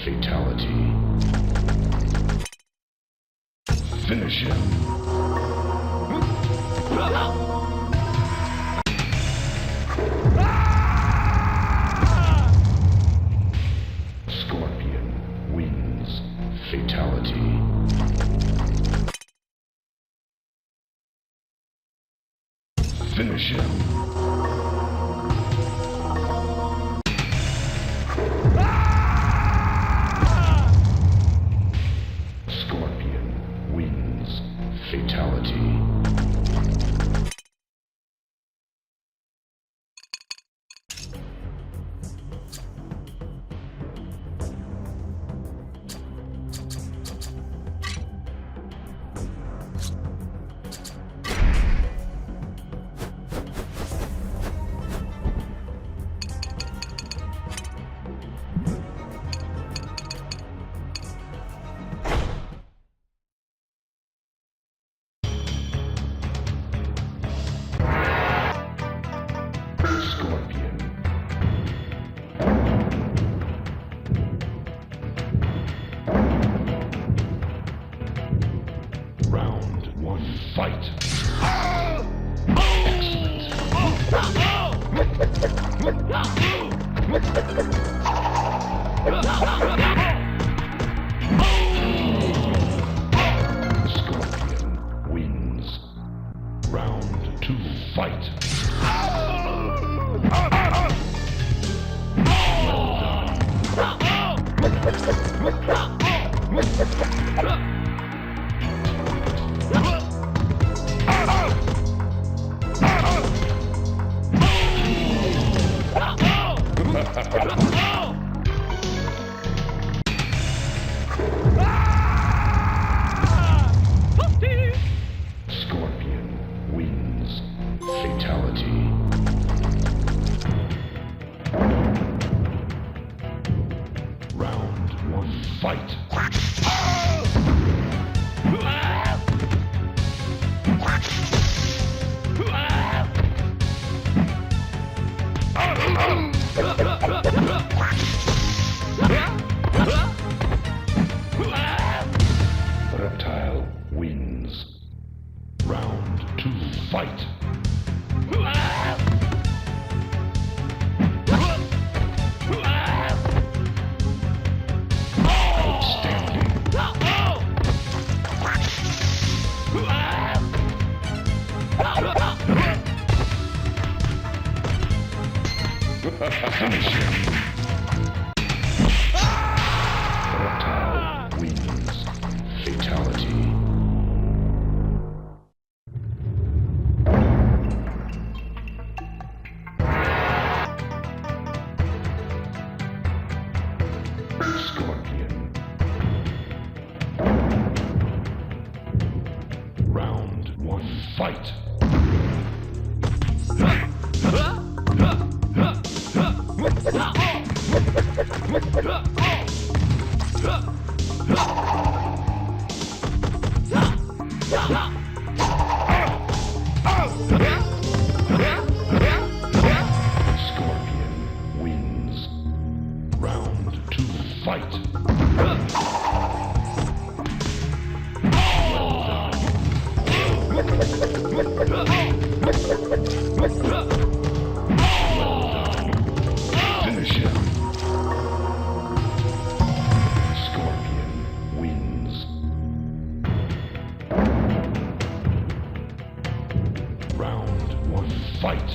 Fatality. Finish him. Scorpion wins. Fatality. Finish him. Scorpion wins. Fatality. Scorpion. Round one, fight. Excellent. Scorpion wins. Round two, fight. Scorpion wins. Fatality. Round one, fight. Reptile wins. Round two, fight. Outstanding. Finish him. Reptile wins. Fatality. Scorpion. Round one, fight. Scorpion wins. Round two, fight. Well done. Finish him. Scorpion wins. Round one, fight.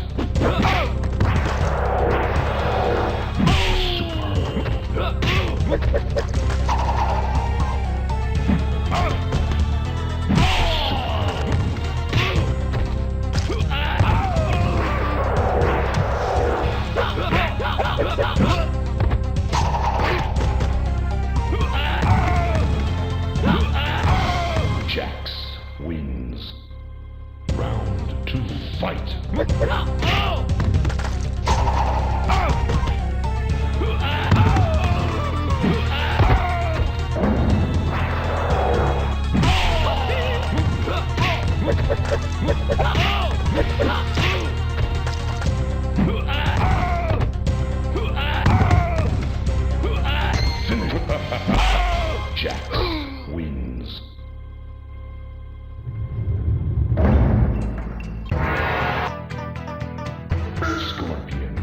Jax wins. Round two, fight. Jax wins. Scorpion.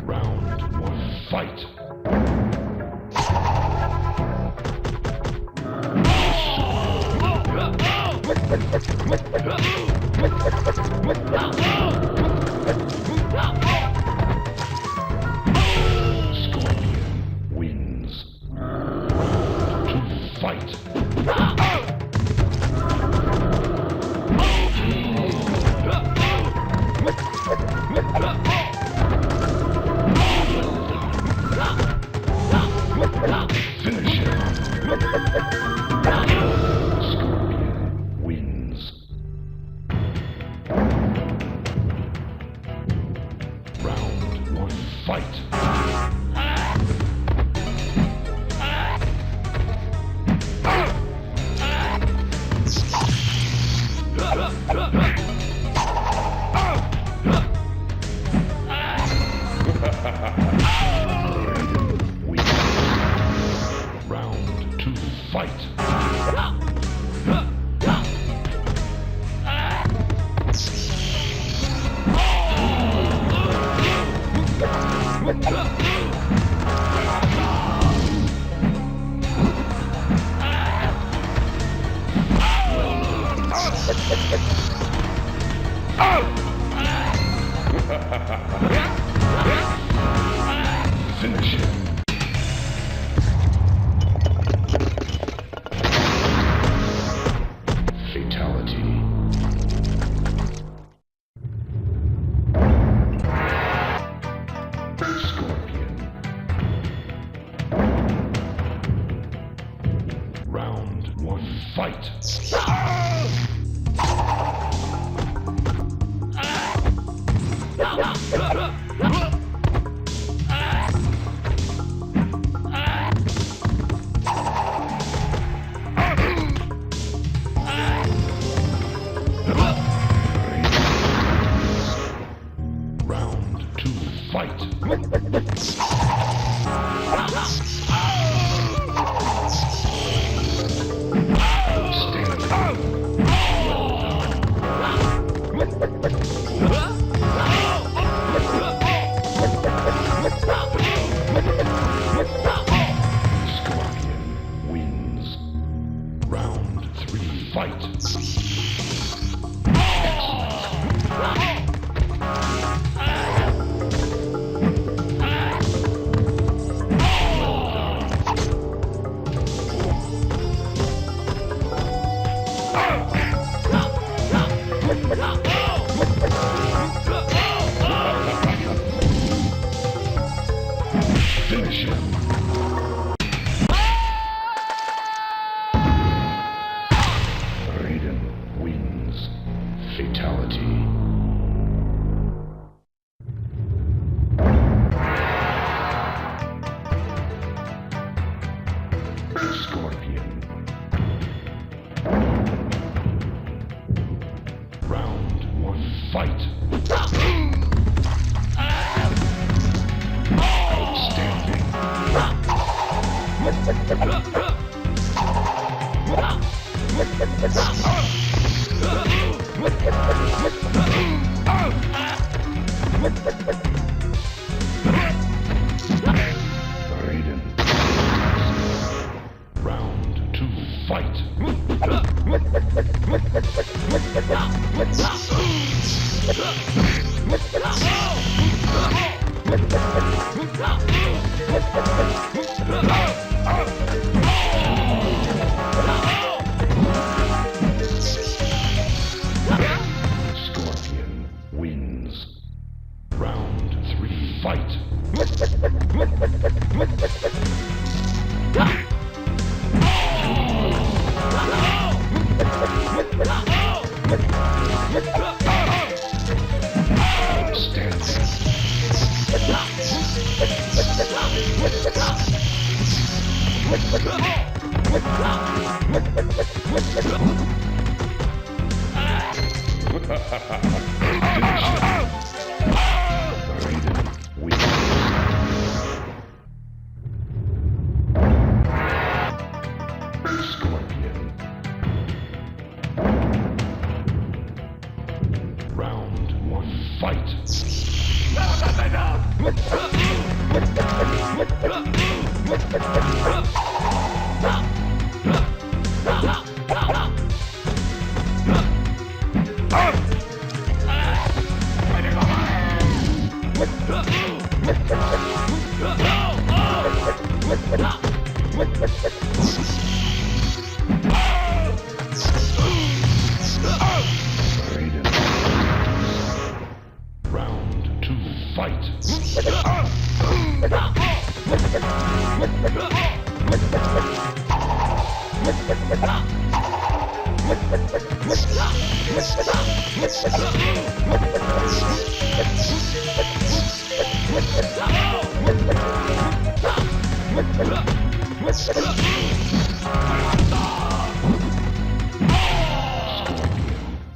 Round 1, fight. Scorpion wins. Round 2, fight. Finish him. Scorpion wins. Round 1, fight. Wins. Round 2, fight. Finish him. Fatality. Scorpion. Round 1, fight. Round 2, fight. Scorpion wins. Round 3, fight. Finish him. Raiden wins. Fatality. Scorpion. Round 1, fight. Outstanding. Raiden. Round 2, fight. Scorpion wins. Round 3, fight. Raiden wins.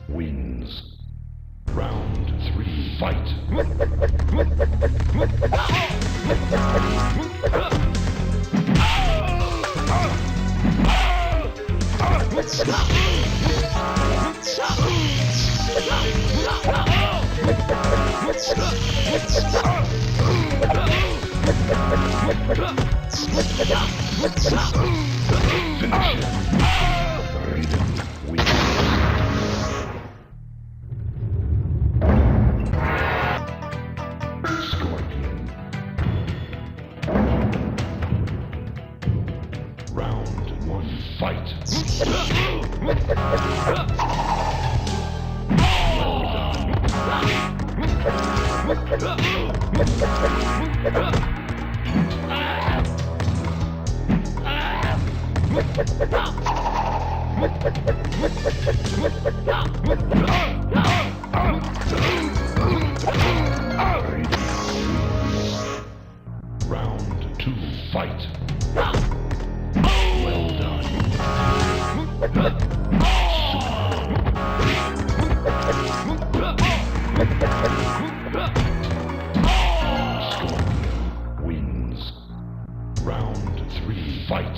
Wins. Round 3, fight. Finish him. Raiden wins. Scorpion. Round 1, fight. Well Round 2, fight. Well done. Scorpion wins. Round 3, fight.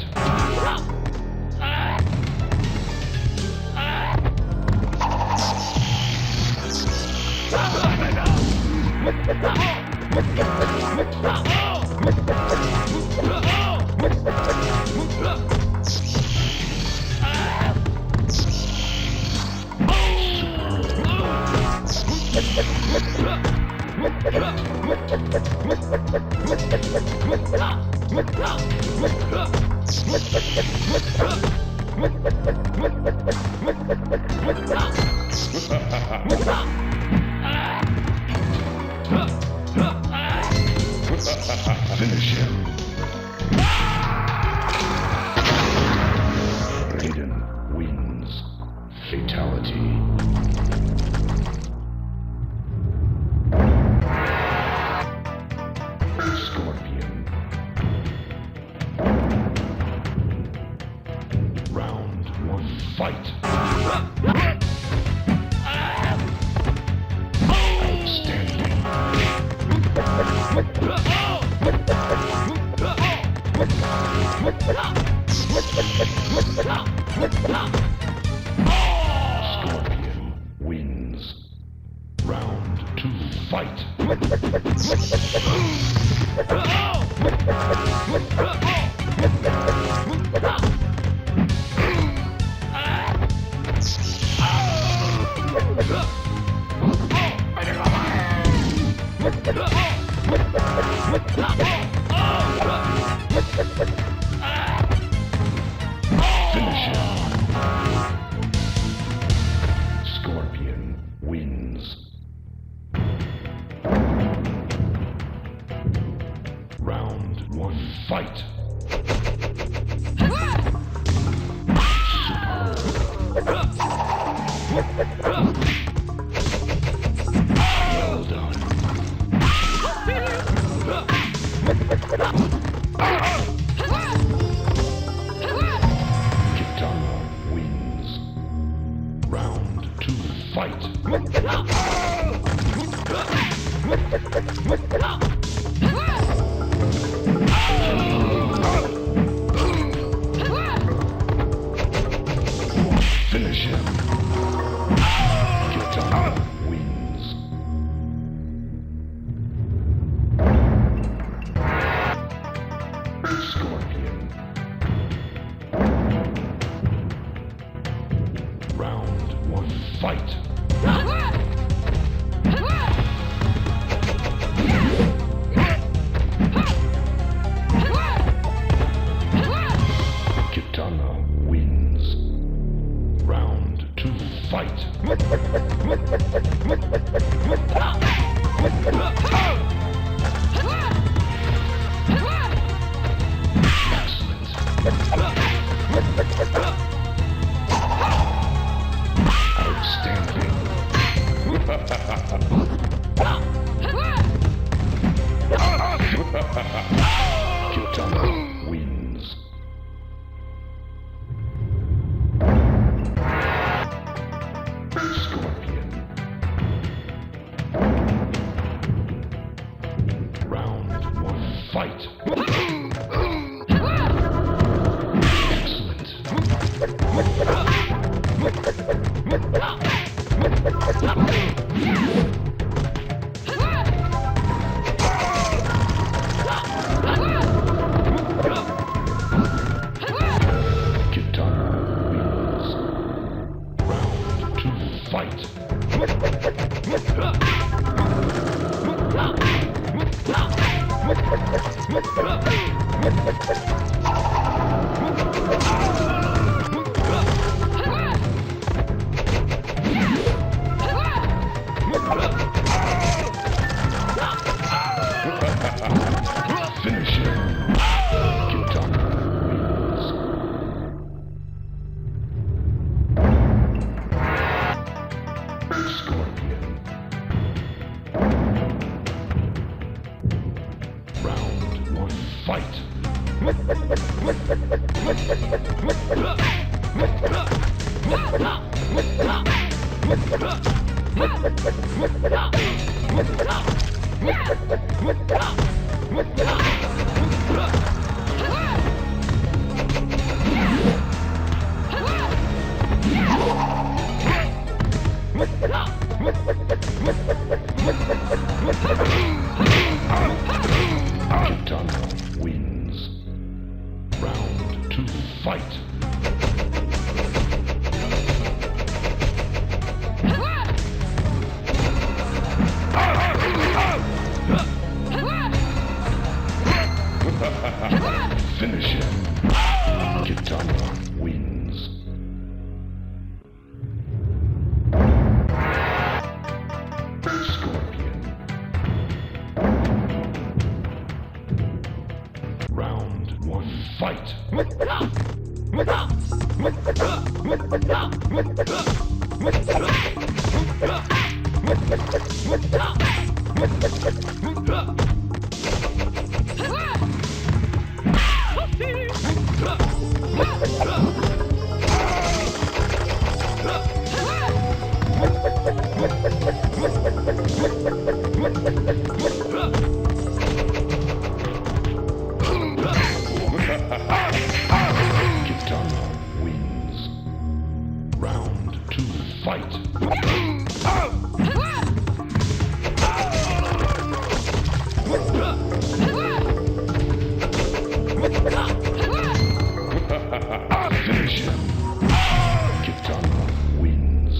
Finish him. Raiden wins. Fatality. Scorpion. Round 1, fight. Outstanding. Scorpion wins. Round 2, fight. Finish him. Scorpion wins. Round 1, fight. Well done. Kitana wins. Round 2, fight. Finish him. Kitana wins. fight. Finish him. Kitana wins. Scorpion. Round 1, fight. Kitana wins. Round 2, fight. Finish him. Kitana wins. Scorpion. Round 1, fight. Kitana wins. Round 2, fight. Finish him. Kitana wins.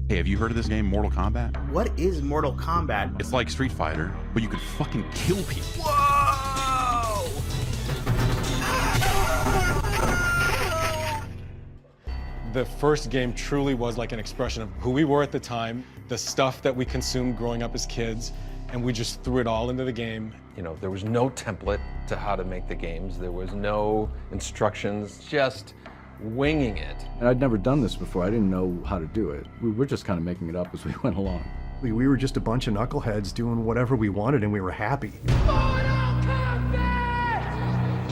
Hey, have you heard of this game, Mortal Kombat? What is Mortal Kombat? It's like Street Fighter, but you could fucking kill people. Whoa! The first game truly was like an expression of who we were at the time, the stuff that we consumed growing up as kids, and we just threw it all into the game. You know, there was no template to how to make the games. There was no instructions, just winging it. And I'd never done this before. I didn't know how to do it. We were just kind of making it up as we went along. We were just a bunch of knuckleheads doing whatever we wanted, and we were happy.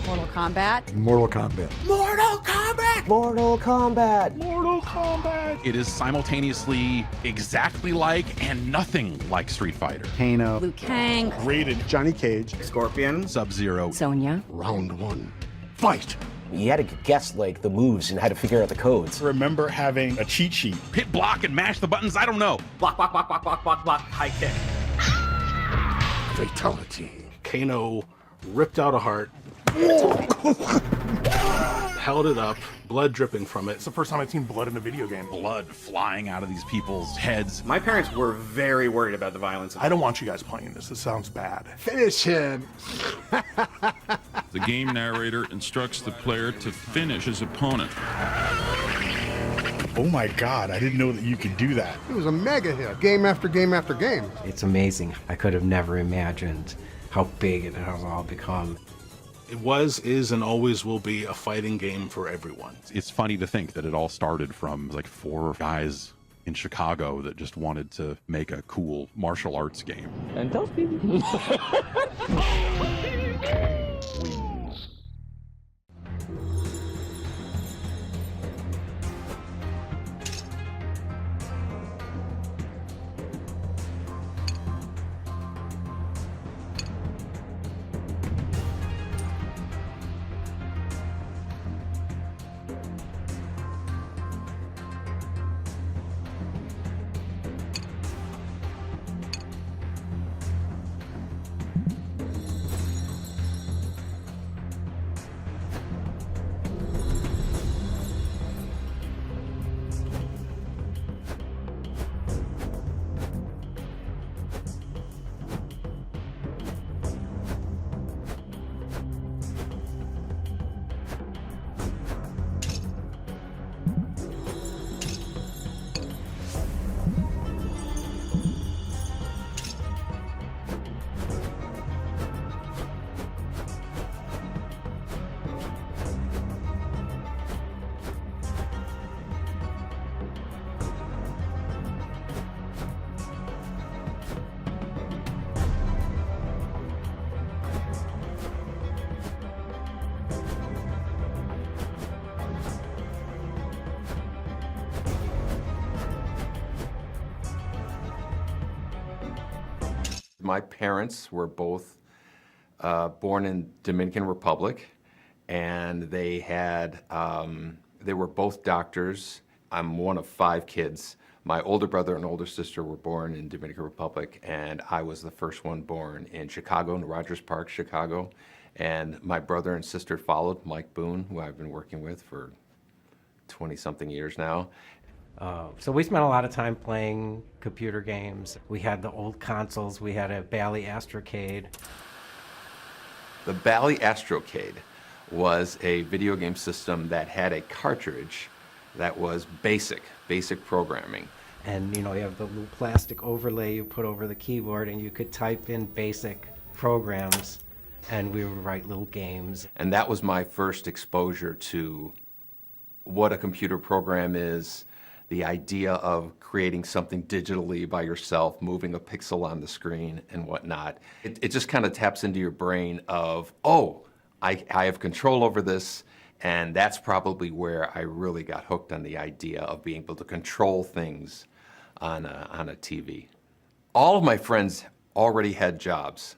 Mortal Kombat. Mortal Kombat. Mortal Kombat! Mortal Kombat. Mortal Kombat. It is simultaneously exactly like and nothing like Street Fighter. Kano. Liu Kang. Rated Johnny Cage. Scorpion. Sub-Zero. Sonya. Round one. Fight! You had to guess like the moves and how to figure out the codes. Remember having a cheat sheet. Hit block and mash the buttons, I don't know. Block, block, block, block, block, block, block. High kick. Fatality. Kano ripped out a heart, held it up, blood dripping from it. It's the first time I've seen blood in a video game. Blood flying out of these people's heads. My parents were very worried about the violence. I don't want you guys playing this. This sounds bad. Finish him! The game narrator instructs the player to finish his opponent. Oh my God, I didn't know that you could do that. It was a mega hit. Game after game after game. It's amazing. I could have never imagined how big it has all become. It was, is, and always will be a fighting game for everyone. It's funny to think that it all started from like 4 guys in Chicago that just wanted to make a cool martial arts game. And those people. Wins. My parents were both born in Dominican Republic, and they had they were both doctors. I'm one of 5 kids. My older brother and older sister were born in Dominican Republic, and I was the first one born in Chicago, in Rogers Park, Chicago. And my brother and sister followed, Mike Boone, who I've been working with for 20-something years now. So we spent a lot of time playing computer games. We had the old consoles. We had a Bally Astrocade. The Bally Astrocade was a video game system that had a cartridge that was basic programming. And you know, you have the little plastic overlay you put over the keyboard, and you could type in basic programs, and we would write little games. And that was my first exposure to what a computer program is, the idea of creating something digitally by yourself, moving a pixel on the screen and whatnot. It just kind of taps into your brain of, oh, I have control over this, and that's probably where I really got hooked on the idea of being able to control things on a TV. All of my friends already had jobs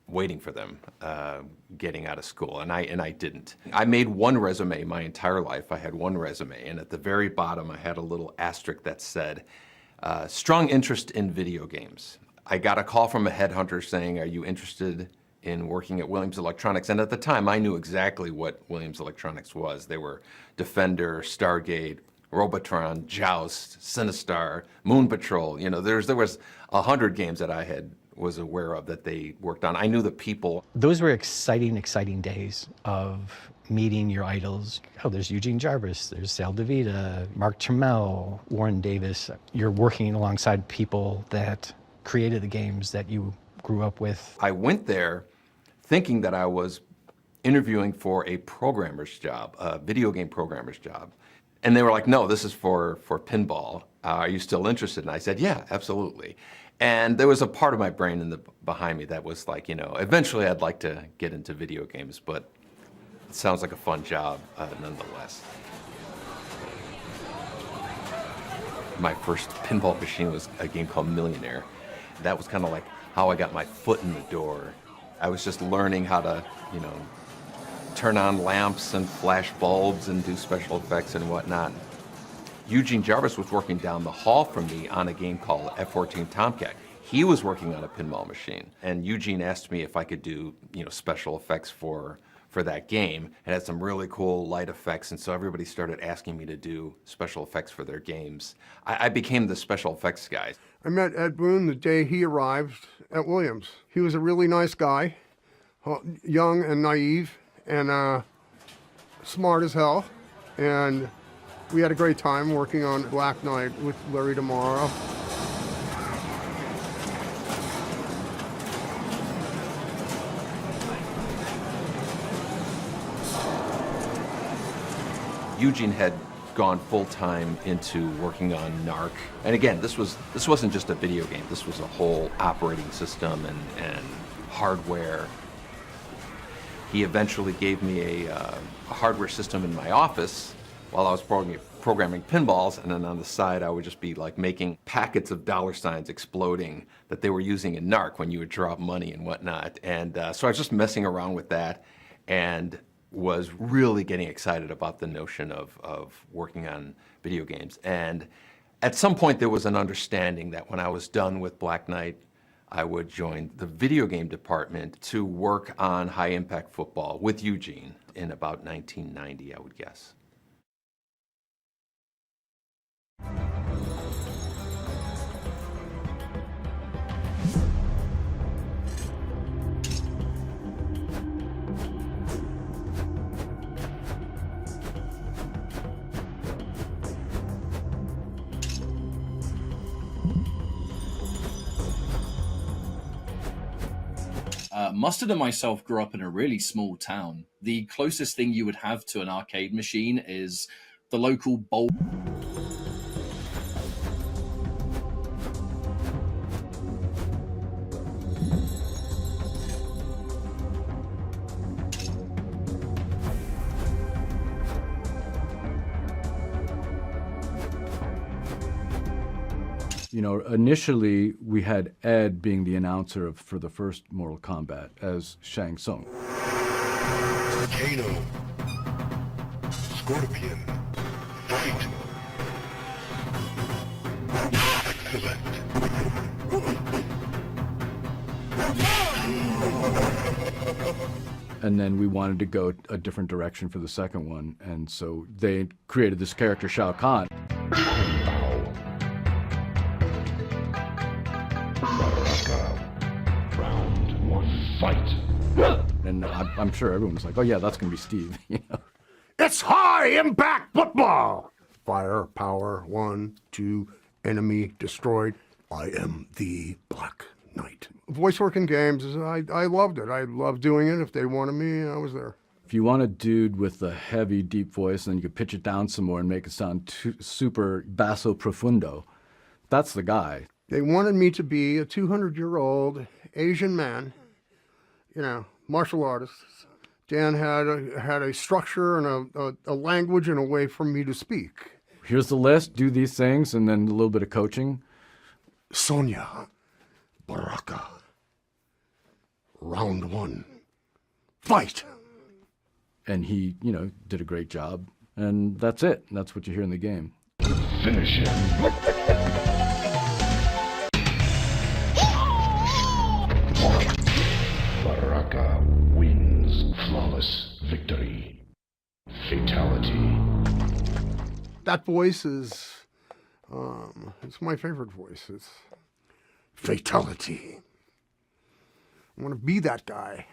waiting for them getting out of school, and I didn't. I made one resume my entire life. I had one resume, and at the very bottom I had a little asterisk that said, strong interest in video games. I got a call from a headhunter saying, are you interested in working at Williams Electronics? And at the time I knew exactly what Williams Electronics was. They were Defender, Stargate, Robotron, Joust, Sinistar, Moon Patrol. You know, there was 100 games that I was aware of that they worked on. I knew the people. Those were exciting days of meeting your idols. Oh, there's Eugene Jarvis, there's Sal DeVita, Mark Trammell, Warren Davis. You're working alongside people that created the games that you grew up with. I went there thinking that I was interviewing for a programmer's job, a video game programmer's job. And they were like, no, this is for pinball. Are you still interested? And I said, yeah, absolutely. And there was a part of my brain behind me that was like, eventually I'd like to get into video games, but it sounds like a fun job nonetheless. My first pinball machine was a game called Millionaire. That was kind of like how I got my foot in the door. I was just learning how to, turn on lamps and flash bulbs and do special effects and whatnot. Eugene Jarvis was working down the hall from me on a game called F-14 Tomcat. He was working on a pinball machine, and Eugene asked me if I could do, special effects for that game. It had some really cool light effects, and so everybody started asking me to do special effects for their games. I became the special effects guy. I met Ed Boon the day he arrived at Williams. He was a really nice guy, young and naive, and smart as hell. And we had a great time working on Black Knight with Larry Tomorrow. Eugene had gone full-time into working on NARC. And again, this wasn't just a video game. This was a whole operating system and hardware. He eventually gave me a hardware system in my office while I was programming pinballs, and then on the side I would just be like making packets of dollar signs exploding that they were using in NARC when you would drop money and whatnot. And so I was just messing around with that and was really getting excited about the notion of working on video games. And at some point there was an understanding that when I was done with Black Knight, I would join the video game department to work on high-impact football with Eugene in about 1990, I would guess. Mustard and myself grew up in a really small town. The closest thing you would have to an arcade machine is the local bowl. Initially we had Ed being the announcer for the first Mortal Kombat as Shang Tsung. Kano. Scorpion. Fight. Excellent. And then we wanted to go a different direction for the second one, and so they created this character Shao Kahn. Round one, fight. And I'm sure everyone was like, oh yeah, that's going to be Steve. It's high-impact football! Fire, power, 1, 2, enemy destroyed. I am the Black Knight. Voice work in games, I loved it. I loved doing it. If they wanted me, I was there. If you want a dude with a heavy, deep voice, then you could pitch it down some more and make it sound super basso profundo, that's the guy. They wanted me to be a 200-year-old Asian man, martial artist. Dan had a structure and a language and a way for me to speak. Here's the list, do these things, and then a little bit of coaching. Sonia, Baraka. Round one, fight. And he, did a great job. And that's it. That's what you hear in the game. Finish him. Baraka wins. Flawless victory. Fatality. That voice is, it's my favorite voice. It's fatality. I want to be that guy.